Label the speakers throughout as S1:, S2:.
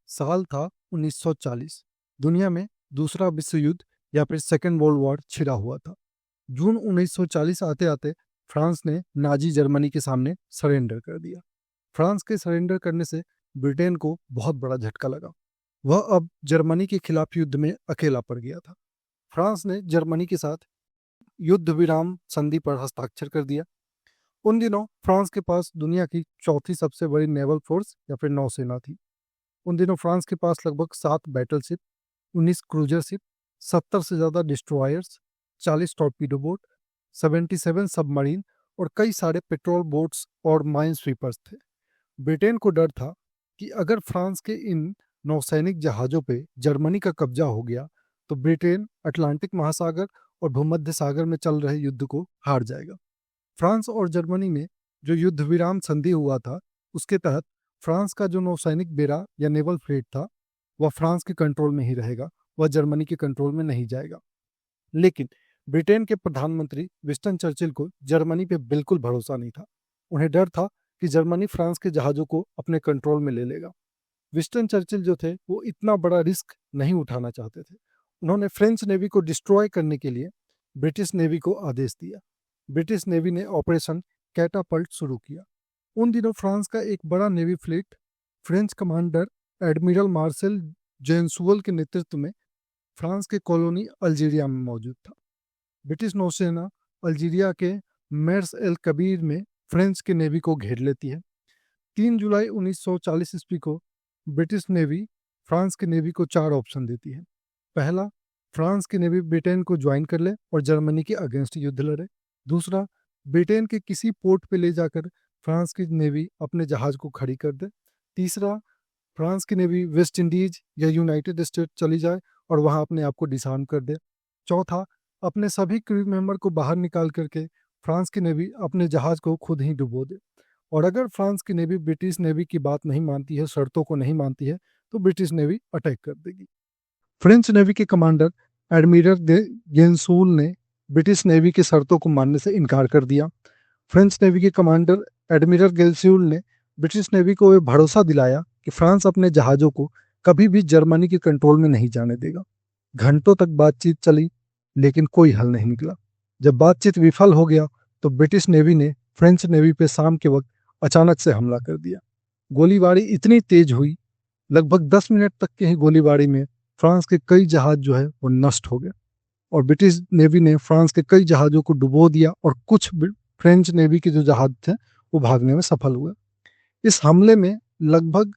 S1: साल था 1940। दुनिया में दूसरा विश्व युद्ध या फिर सेकेंड वर्ल्ड वॉर छिड़ा हुआ था। जून 1940 आते आते फ्रांस ने नाजी जर्मनी के सामने सरेंडर कर दिया। फ्रांस के सरेंडर करने से ब्रिटेन को बहुत बड़ा झटका लगा। वह अब जर्मनी के खिलाफ युद्ध में अकेला पड़ गया था। फ्रांस ने जर्मनी के साथ युद्ध विराम संधि पर हस्ताक्षर कर दिया। उन दिनों फ्रांस के पास दुनिया की चौथी सबसे बड़ी नेवल फोर्स या फिर नौसेना थी। उन दिनों फ्रांस के पास लगभग 7 बैटलशिप, 19 क्रूजर शिप, 70 से ज़्यादा डिस्ट्रॉयर्स, 40 टॉर्पीडो बोट, 77 सबमरीन और कई सारे पेट्रोल बोट्स और माइन स्वीपर्स थे। ब्रिटेन को डर था कि अगर फ्रांस के इन नौसैनिक जहाज़ों पे जर्मनी का कब्जा हो गया तो ब्रिटेन अटलांटिक महासागर और भूमध्य सागर में चल रहे युद्ध को हार जाएगा। फ्रांस और जर्मनी में जो युद्ध विराम संधि हुआ था, उसके तहत फ्रांस का जो नौसैनिक बेड़ा या नेवल फ्लीट था वह फ्रांस के कंट्रोल में ही रहेगा, वह जर्मनी के कंट्रोल में नहीं जाएगा। लेकिन ब्रिटेन के प्रधानमंत्री विंस्टन चर्चिल को जर्मनी पे बिल्कुल भरोसा नहीं था। उन्हें डर था कि जर्मनी फ्रांस के जहाज़ों को अपने कंट्रोल में ले लेगा। विंस्टन चर्चिल जो थे वो इतना बड़ा रिस्क नहीं उठाना चाहते थे। उन्होंने फ्रेंच नेवी को डिस्ट्रॉय करने के लिए ब्रिटिश नेवी को आदेश दिया। ब्रिटिश नेवी ने ऑपरेशन कैटापल्ट शुरू किया। उन दिनों फ्रांस का एक बड़ा navy fleet French commander admiral Marcel Gensoul नेतृत्व में फ्रांस के कॉलोनी अल्जीरिया में मौजूद था। ब्रिटिश नौसेना अल्जीरिया के मेर्स एल कबीर में फ्रेंच के नेवी को घेर लेती है। 3 जुलाई 1940 ईस्वी को ब्रिटिश नेवी फ्रांस के नेवी को 4 ऑप्शन देती है। पहला, फ्रांस की नेवी ब्रिटेन को ज्वाइन कर ले और जर्मनी के अगेंस्ट युद्ध लड़े। दूसरा, ब्रिटेन के किसी पोर्ट पे ले जाकर फ्रांस की नेवी अपने जहाज को खड़ी कर दे। तीसरा, फ्रांस की नेवी वेस्ट इंडीज या यूनाइटेड स्टेट चली जाए और वहां अपने आप को डिसआर्म कर दे। चौथा, अपने सभी क्रू मेंबर को बाहर निकाल करके फ्रांस की नेवी अपने जहाज को खुद ही डुबो दे। और अगर फ्रांस की नेवी ब्रिटिश नेवी की बात नहीं मानती है, शर्तों को नहीं मानती है, तो ब्रिटिश नेवी अटैक कर देगी। फ्रेंच नेवी के कमांडर एडमिरल गेंसूल ने ब्रिटिश नेवी की शर्तों को मानने से इनकार कर दिया। फ्रेंच नेवी के कमांडर एडमिरल गेंसूल ने ब्रिटिश नेवी को यह भरोसा दिलाया कि फ्रांस अपने जहाज़ों को कभी भी जर्मनी के कंट्रोल में नहीं जाने देगा। घंटों तक बातचीत चली, लेकिन कोई हल नहीं निकला। जब बातचीत विफल हो गया तो ब्रिटिश नेवी ने फ्रेंच नेवी पे शाम के वक्त अचानक से हमला कर दिया। गोलीबारी इतनी तेज हुई, लगभग 10 मिनट तक की ही गोलीबारी में फ्रांस के कई जहाज जो है वो नष्ट हो गए और ब्रिटिश नेवी ने फ्रांस के कई जहाज़ों को डुबो दिया और कुछ फ्रेंच नेवी के जो जहाज थे वो भागने में सफल हुए। इस हमले में लगभग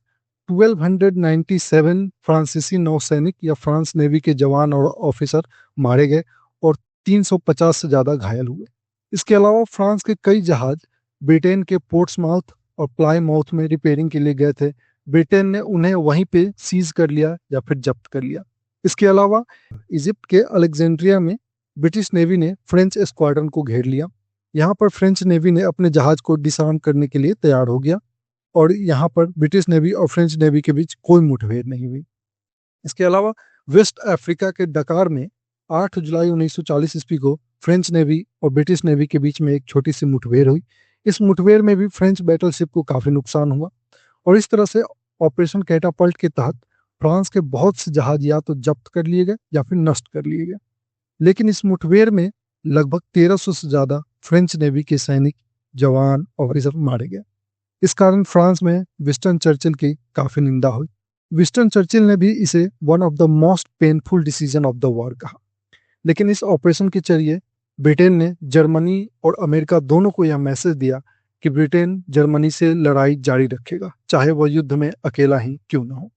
S1: 1297 फ्रांसीसी नौसैनिक या फ्रांस नेवी के जवान और ऑफिसर मारे गए और 350 से ज़्यादा घायल हुए। इसके अलावा फ्रांस के कई जहाज ब्रिटेन के पोर्ट्समाउथ और प्लाईमाउथ में रिपेयरिंग के लिए गए थे। ब्रिटेन ने उन्हें वहीं पे सीज कर लिया या फिर जब्त कर लिया। इसके अलावा इजिप्ट के अलेक्जेंड्रिया में ब्रिटिश नेवी ने फ्रेंच स्क्वाड्रन को घेर लिया। यहाँ पर फ्रेंच नेवी ने अपने जहाज को डिसआर्म करने के लिए तैयार हो गया और यहाँ पर ब्रिटिश नेवी और फ्रेंच नेवी के बीच कोई मुठभेड़ नहीं हुई। इसके अलावा वेस्ट अफ्रीका के डकार में 8 जुलाई 1940 ईस्वी को फ्रेंच नेवी और ब्रिटिश नेवी के बीच में एक छोटी सी मुठभेड़ हुई। इस मुठभेड़ में भी फ्रेंच बैटलशिप को काफ़ी नुकसान हुआ और इस तरह से ऑपरेशन कैटापल्ट के तहत फ्रांस के बहुत से जहाज या तो जब्त कर लिए गए या फिर नष्ट कर लिए गए। लेकिन इस मुठभेड़ में लगभग 1300 से ज़्यादा फ्रेंच नेवी के सैनिक, जवान, ऑफिसर मारे गए। इस कारण फ्रांस में विंस्टन चर्चिल की काफ़ी निंदा हुई। विंस्टन चर्चिल ने भी इसे one of the most painful decision of the war कहा। लेकिन इस ऑपरेशन के जरिए ब्रिटेन ने जर्मनी और अमेरिका दोनों को यह मैसेज दिया कि ब्रिटेन जर्मनी से लड़ाई जारी रखेगा, चाहे वह युद्ध में अकेला ही क्यों न हो।